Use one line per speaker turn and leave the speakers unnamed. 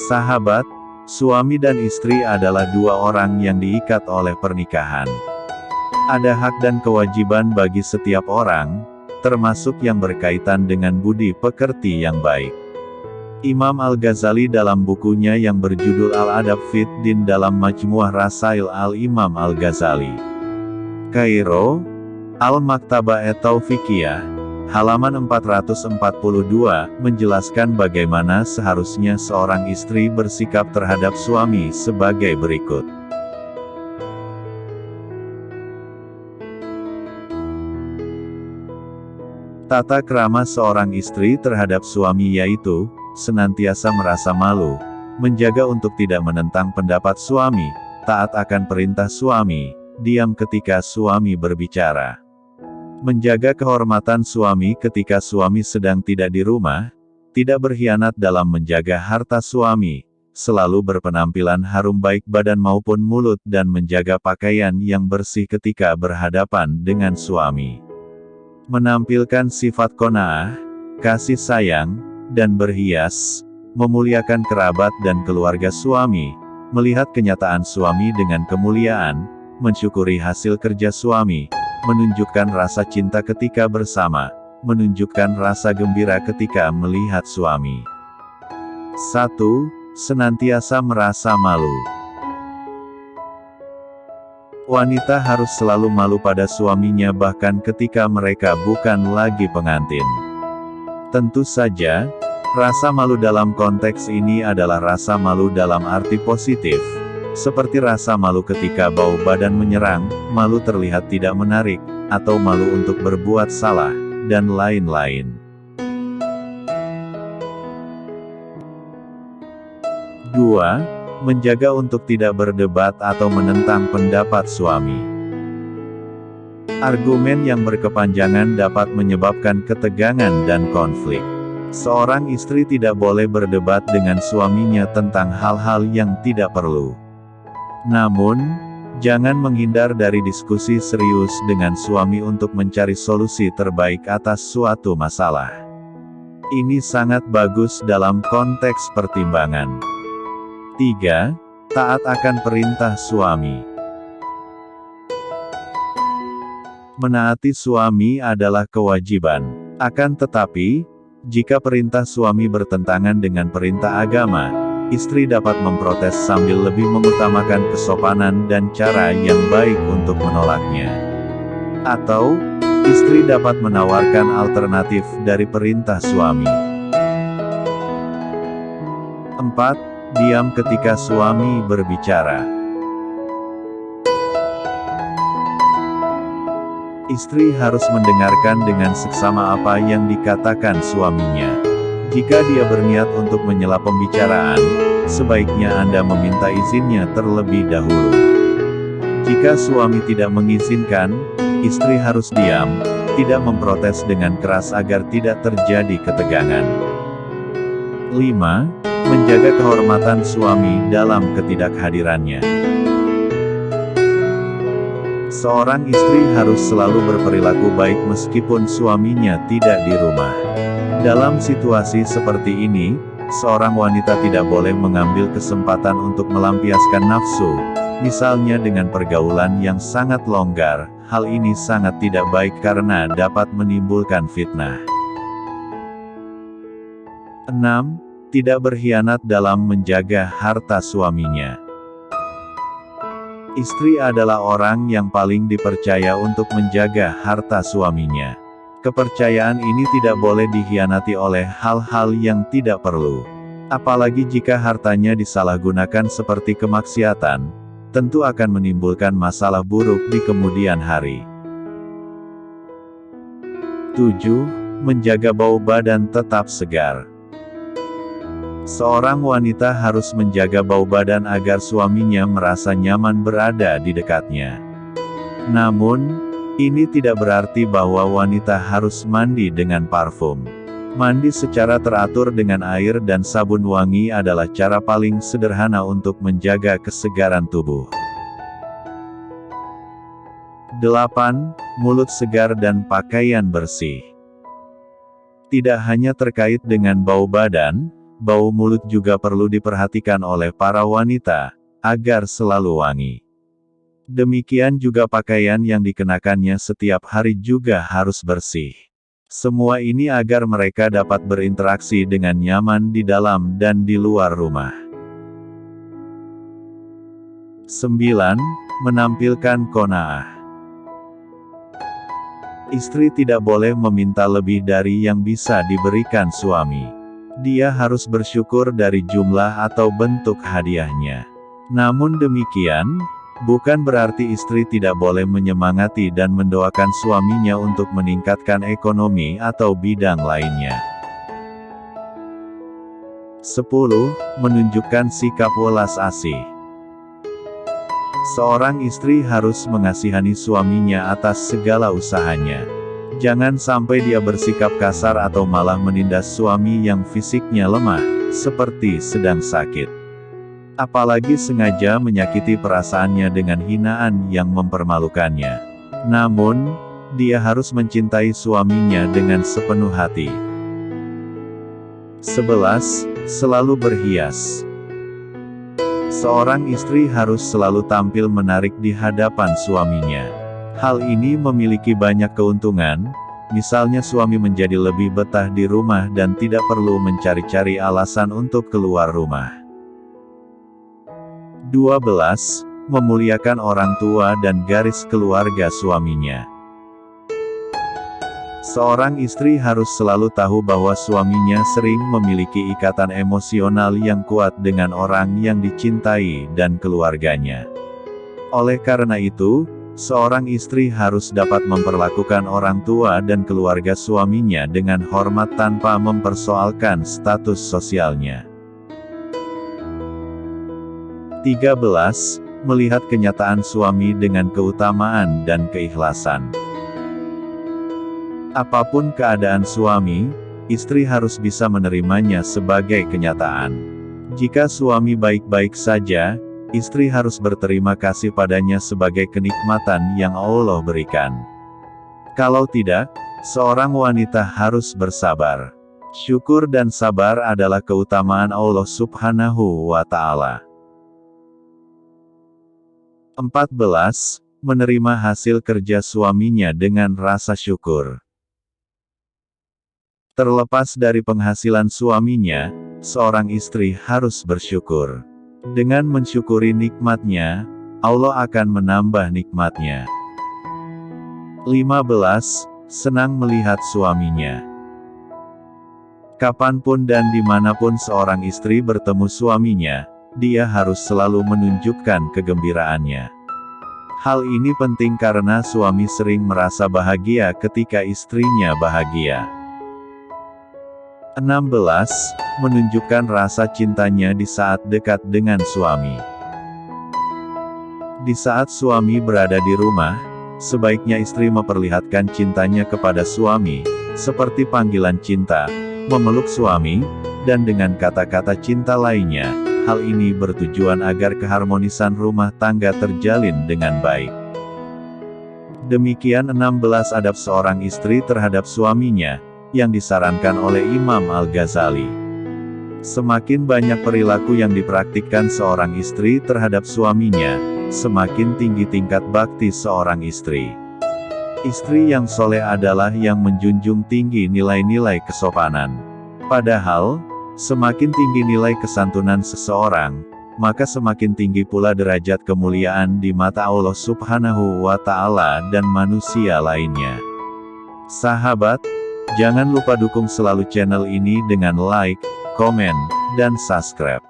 Sahabat, suami dan istri adalah dua orang yang diikat oleh pernikahan. Ada hak dan kewajiban bagi setiap orang, termasuk yang berkaitan dengan budi pekerti yang baik. Imam Al-Ghazali dalam bukunya yang berjudul Al-Adab Fid Din dalam Majmu'ah Rasail Al-Imam Al-Ghazali, Kairo, Al-Maktabah et-Taufiqiyah, halaman 442, menjelaskan bagaimana seharusnya seorang istri bersikap terhadap suami sebagai berikut. Tata krama seorang istri terhadap suami yaitu, senantiasa merasa malu, menjaga untuk tidak menentang pendapat suami, taat akan perintah suami, diam ketika suami berbicara. Menjaga kehormatan suami ketika suami sedang tidak di rumah, tidak berkhianat dalam menjaga harta suami, selalu berpenampilan harum baik badan maupun mulut dan menjaga pakaian yang bersih ketika berhadapan dengan suami. Menampilkan sifat qanaah, kasih sayang, dan berhias, memuliakan kerabat dan keluarga suami, melihat kenyataan suami dengan kemuliaan, mensyukuri hasil kerja suami, menunjukkan rasa cinta ketika bersama, menunjukkan rasa gembira ketika melihat suami. 1. Senantiasa merasa malu. Wanita harus selalu malu pada suaminya bahkan ketika mereka bukan lagi pengantin. Tentu saja, rasa malu dalam konteks ini adalah rasa malu dalam arti positif, seperti rasa malu ketika bau badan menyerang, malu terlihat tidak menarik, atau malu untuk berbuat salah, dan lain-lain. 2. Menjaga untuk tidak berdebat atau menentang pendapat suami. Argumen yang berkepanjangan dapat menyebabkan ketegangan dan konflik. Seorang istri tidak boleh berdebat dengan suaminya tentang hal-hal yang tidak perlu. Namun, jangan menghindar dari diskusi serius dengan suami untuk mencari solusi terbaik atas suatu masalah. Ini sangat bagus dalam konteks pertimbangan. 3. Taat akan perintah suami. Menaati suami adalah kewajiban. Akan tetapi, jika perintah suami bertentangan dengan perintah agama, istri dapat memprotes sambil lebih mengutamakan kesopanan dan cara yang baik untuk menolaknya. Atau, istri dapat menawarkan alternatif dari perintah suami. 4. Diam ketika suami berbicara. Istri harus mendengarkan dengan seksama apa yang dikatakan suaminya. Jika dia berniat untuk menyela pembicaraan, sebaiknya Anda meminta izinnya terlebih dahulu. Jika suami tidak mengizinkan, istri harus diam, tidak memprotes dengan keras agar tidak terjadi ketegangan. 5. Menjaga kehormatan suami dalam ketidakhadirannya. Seorang istri harus selalu berperilaku baik meskipun suaminya tidak di rumah. Dalam situasi seperti ini, seorang wanita tidak boleh mengambil kesempatan untuk melampiaskan nafsu, misalnya dengan pergaulan yang sangat longgar. Hal ini sangat tidak baik karena dapat menimbulkan fitnah. 6. Tidak berkhianat dalam menjaga harta suaminya. Istri adalah orang yang paling dipercaya untuk menjaga harta suaminya. Kepercayaan ini tidak boleh dikhianati oleh hal-hal yang tidak perlu. Apalagi jika hartanya disalahgunakan seperti kemaksiatan, tentu akan menimbulkan masalah buruk di kemudian hari. 7. Menjaga bau badan tetap segar. Seorang wanita harus menjaga bau badan agar suaminya merasa nyaman berada di dekatnya. Namun, ini tidak berarti bahwa wanita harus mandi dengan parfum. Mandi secara teratur dengan air dan sabun wangi adalah cara paling sederhana untuk menjaga kesegaran tubuh. 8. Mulut segar dan pakaian bersih. Tidak hanya terkait dengan bau badan, bau mulut juga perlu diperhatikan oleh para wanita, agar selalu wangi. Demikian juga pakaian yang dikenakannya setiap hari juga harus bersih. Semua ini agar mereka dapat berinteraksi dengan nyaman di dalam dan di luar rumah. 9. Menampilkan qanaah. Istri tidak boleh meminta lebih dari yang bisa diberikan suami. Dia harus bersyukur dari jumlah atau bentuk hadiahnya. Namun demikian, bukan berarti istri tidak boleh menyemangati dan mendoakan suaminya untuk meningkatkan ekonomi atau bidang lainnya. 10. Menunjukkan sikap welas asih. Seorang istri harus mengasihani suaminya atas segala usahanya. Jangan sampai dia bersikap kasar atau malah menindas suami yang fisiknya lemah, seperti sedang sakit. Apalagi sengaja menyakiti perasaannya dengan hinaan yang mempermalukannya. Namun, dia harus mencintai suaminya dengan sepenuh hati. 11. Selalu berhias. Seorang istri harus selalu tampil menarik di hadapan suaminya. Hal ini memiliki banyak keuntungan, misalnya suami menjadi lebih betah di rumah dan tidak perlu mencari-cari alasan untuk keluar rumah. 12. Memuliakan orang tua dan garis keluarga suaminya. Seorang istri harus selalu tahu bahwa suaminya sering memiliki ikatan emosional yang kuat dengan orang yang dicintai dan keluarganya. Oleh karena itu, seorang istri harus dapat memperlakukan orang tua dan keluarga suaminya dengan hormat tanpa mempersoalkan status sosialnya. 13. Melihat kenyataan suami dengan keutamaan dan keikhlasan. Apapun keadaan suami, istri harus bisa menerimanya sebagai kenyataan. Jika suami baik-baik saja, istri harus berterima kasih padanya sebagai kenikmatan yang Allah berikan. Kalau tidak, seorang wanita harus bersabar. Syukur dan sabar adalah keutamaan Allah Subhanahu wa Ta'ala. 14. Menerima hasil kerja suaminya dengan rasa syukur. Terlepas dari penghasilan suaminya, seorang istri harus bersyukur. Dengan mensyukuri nikmatnya, Allah akan menambah nikmatnya. 15. Senang melihat suaminya. Kapanpun dan dimanapun seorang istri bertemu suaminya, dia harus selalu menunjukkan kegembiraannya. Hal ini penting karena suami sering merasa bahagia ketika istrinya bahagia. 16. Menunjukkan rasa cintanya di saat dekat dengan suami. Di saat suami berada di rumah, sebaiknya istri memperlihatkan cintanya kepada suami, seperti panggilan cinta, memeluk suami, dan dengan kata-kata cinta lainnya. Hal ini bertujuan agar keharmonisan rumah tangga terjalin dengan baik. Demikian 16 adab seorang istri terhadap suaminya, yang disarankan oleh Imam Al-Ghazali. Semakin banyak perilaku yang dipraktikkan seorang istri terhadap suaminya, semakin tinggi tingkat bakti seorang istri. Istri yang soleh adalah yang menjunjung tinggi nilai-nilai kesopanan. Padahal, semakin tinggi nilai kesantunan seseorang, maka semakin tinggi pula derajat kemuliaan di mata Allah Subhanahu wa Ta'ala dan manusia lainnya. Sahabat, jangan lupa dukung selalu channel ini dengan like, komen, dan subscribe.